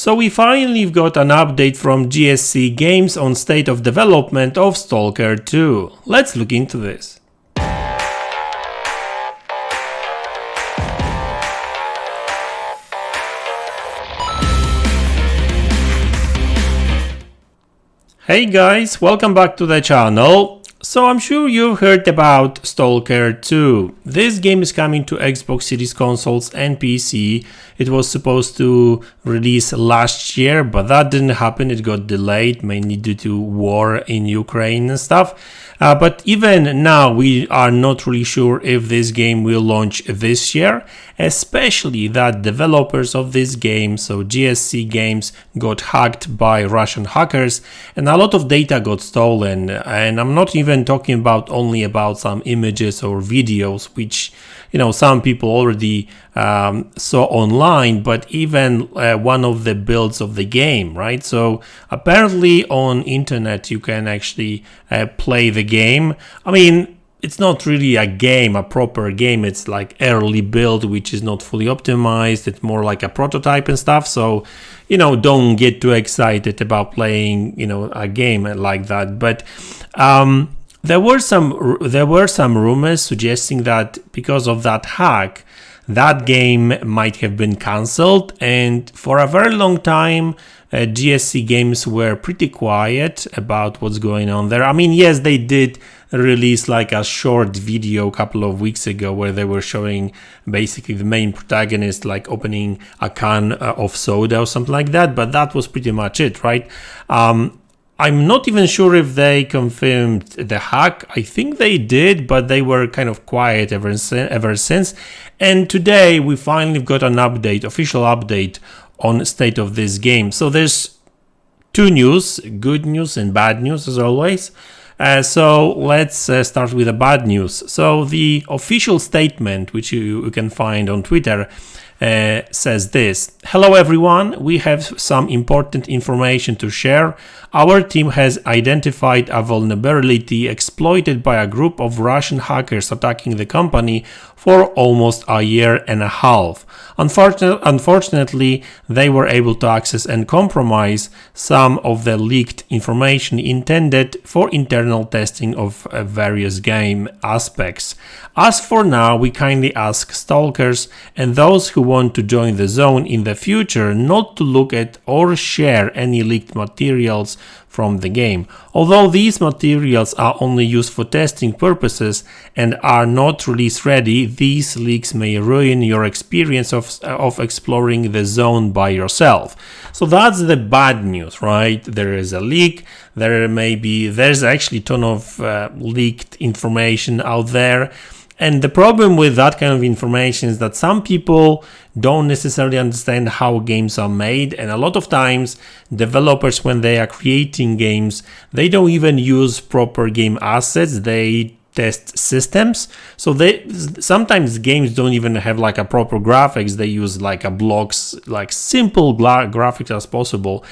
So we finally got an update from GSC Games on state of development of Stalker 2. Let's look into this. Hey guys, welcome back to the channel. So I'm sure you've heard about Stalker 2. This game is coming to Xbox Series consoles and PC. It was supposed to release last year, but that didn't happen. It got delayed, mainly due to war in Ukraine and stuff. But even now, we are not really sure if this game will launch this year, especially that developers of this game, so GSC Games, got hacked by Russian hackers and a lot of data got stolen. And I'm not even talking about only about some images or videos, which some people already saw online, but even one of the builds of the game, right? So apparently on internet you can actually play the game. I mean, it's not really a game, a proper game. It's like early build, which is not fully optimized. It's more like a prototype and stuff. So, don't get too excited about playing, a game like that. But there were some rumors suggesting that because of that hack, that game might have been cancelled, and for a very long time GSC Games were pretty quiet about what's going on there. I mean, yes, they did release like a short video a couple of weeks ago where they were showing basically the main protagonist like opening a can of soda or something like that, but that was pretty much it, right? I'm not even sure if they confirmed the hack. I think they did, but they were kind of quiet ever since. And today we finally got an update, official update on state of this game. So there's two news, good news and bad news as always. So let's start with the bad news. So the official statement, which you can find on Twitter, says this: "Hello everyone, we have some important information to share. Our team has identified a vulnerability exploited by a group of Russian hackers attacking the company for almost a year and a half. Unfortunately, they were able to access and compromise some of the leaked information intended for internal testing of various game aspects. As for now, we kindly ask stalkers and those who want to join the zone in the future not to look at or share any leaked materials from the game. Although these materials are only used for testing purposes and are not release ready, these leaks may ruin your experience of exploring the zone by yourself." So that's the bad news, right? There is a leak. There's actually a ton of leaked information out there. And the problem with that kind of information is that some people don't necessarily understand how games are made, and a lot of times developers, when they are creating games, they don't even use proper game assets. They test systems. So sometimes games don't even have like a proper graphics. They use like a blocks, like simple graphics as possible.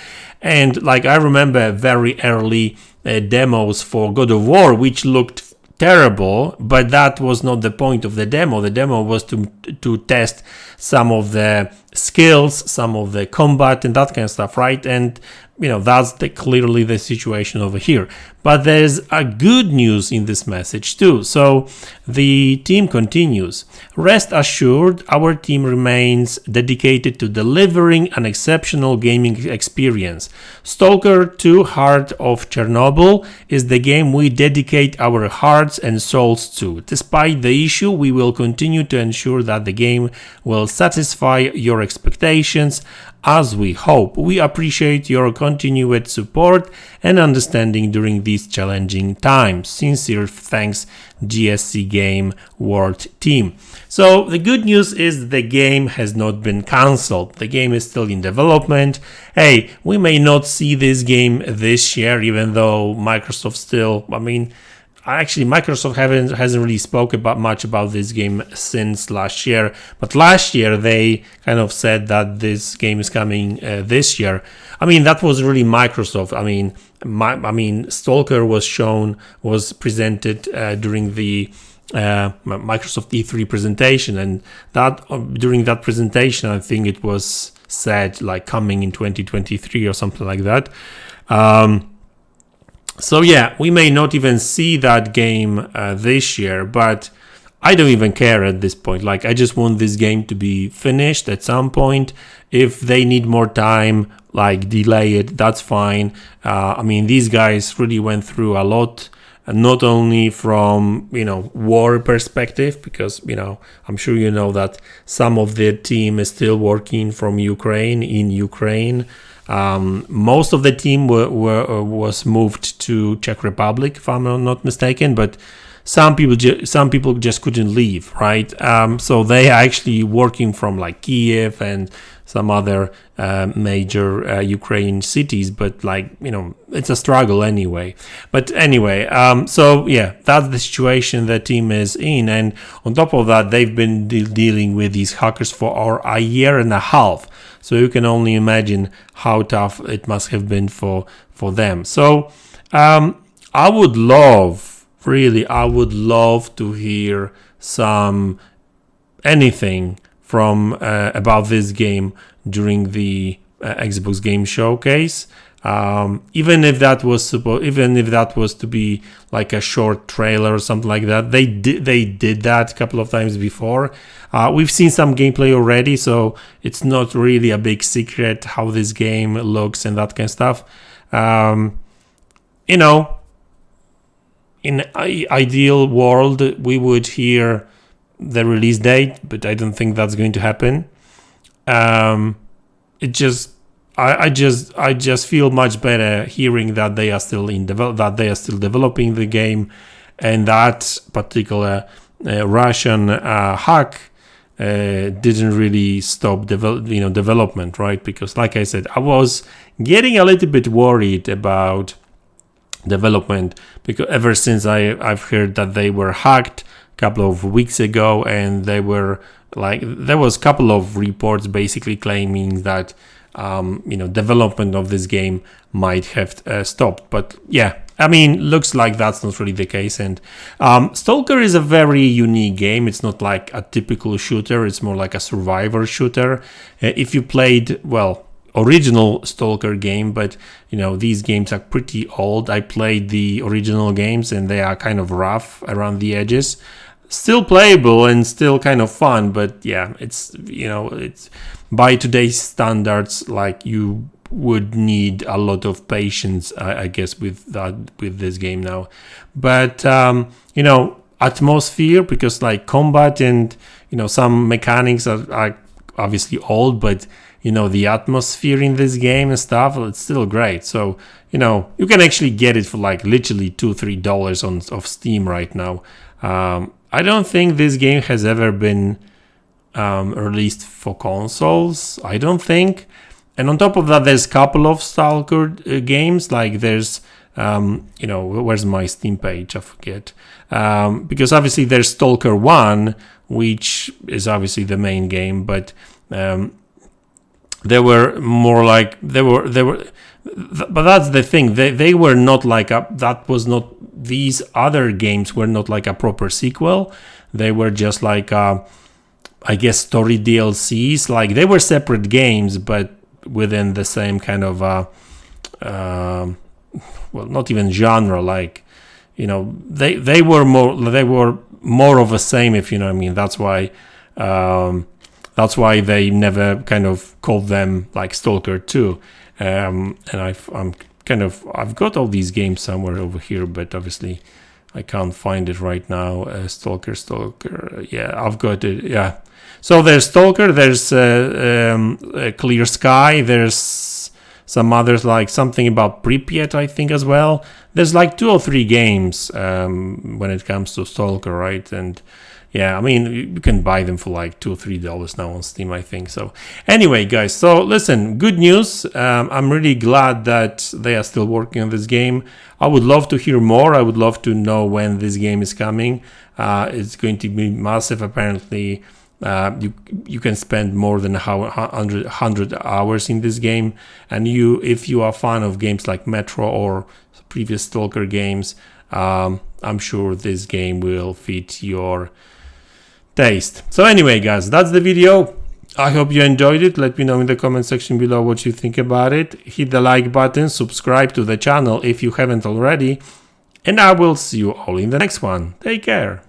And like I remember very early demos for God of War, which looked terrible, but that was not the point of the demo. The demo was to test some of the skills, some of the combat and that kind of stuff, right? And that's clearly the situation over here. But there's a good news in this message too. So the team continues: "Rest assured, our team remains dedicated to delivering an exceptional gaming experience. Stalker 2: Heart of Chernobyl is the game we dedicate our hearts and souls to. Despite the issue, we will continue to ensure that the game will satisfy your expectations, as we hope. We appreciate your continued support and understanding during these challenging times. Sincere thanks, GSC Game World Team." So the good news is the game has not been cancelled. The game is still in development. Hey, we may not see this game this year, even though Microsoft still, Microsoft hasn't really spoke much about this game since last year. But last year they kind of said that this game is coming this year. That was really Microsoft. Stalker was presented during the Microsoft E3 presentation, and that during that presentation, I think it was said like coming in 2023 or something like that. So yeah, we may not even see that game this year, but I don't even care at this point. Like, I just want this game to be finished at some point. If they need more time, like delay it, that's fine. I mean, these guys really went through a lot, not only from, war perspective, because, I'm sure you know that some of their team is still working from Ukraine, in Ukraine. Most of the team was moved to Czech Republic, if I'm not mistaken, but some people just couldn't leave, right? So they are actually working from like Kiev and some other major Ukraine cities, but like, it's a struggle anyway. But anyway, so yeah, that's the situation the team is in. And on top of that, they've been dealing with these hackers for a year and a half. So you can only imagine how tough it must have been for them. So I would love to hear anything from about this game during the Xbox Game Showcase. Even if that was to be like a short trailer or something like that. They did that a couple of times before. We've seen some gameplay already, so it's not really a big secret how this game looks and that kind of stuff. In an ideal world, we would hear the release date, but I don't think that's going to happen. I just feel much better hearing that they are still developing the game, and that particular Russian hack didn't really stop development, right? Because, like I said, I was getting a little bit worried about development, because ever since I've heard that they were hacked a couple of weeks ago, and there was a couple of reports basically claiming that development of this game might have stopped. But yeah, I mean, looks like that's not really the case. And Stalker is a very unique game. It's not like a typical shooter, it's more like a survivor shooter. If you played, original Stalker game, but these games are pretty old. I played the original games and they are kind of rough around the edges. Still playable and still kind of fun, but yeah, it's by today's standards, like, you would need a lot of patience, I guess, with this game now. But atmosphere, because like combat and some mechanics are obviously old, but the atmosphere in this game and stuff, it's still great. So, you can actually get it for like literally $2-3 of Steam right now. I don't think this game has ever been released for consoles. I don't think. And on top of that, there's a couple of Stalker games. Like there's, where's my Steam page? I forget. Because obviously there's Stalker 1, which is obviously the main game, but they were more like but that's the thing, they were not like these other games were not like a proper sequel. They were just like I guess story DLCs. Like they were separate games, but within the same kind of not even genre, like they were more of a same, if you know what I mean. That's why they never kind of called them like Stalker 2. And I've got all these games somewhere over here, but obviously I can't find it right now. Stalker. Yeah, I've got it. Yeah. So there's Stalker. There's Clear Sky. There's some others, like something about Pripyat, I think, as well. There's like 2 or 3 games when it comes to Stalker, right? And yeah, I mean, you can buy them for like $2 or $3 now on Steam, I think. So anyway, guys, so listen, good news. I'm really glad that they are still working on this game. I would love to hear more. I would love to know when this game is coming. It's going to be massive, apparently. You can spend more than 100 hours in this game. And if you are a fan of games like Metro or previous Stalker games, I'm sure this game will fit your taste. So anyway, guys, that's the video. I hope you enjoyed it. Let me know in the comment section below what you think about it. Hit the like button, subscribe to the channel if you haven't already, and I will see you all in the next one. Take care.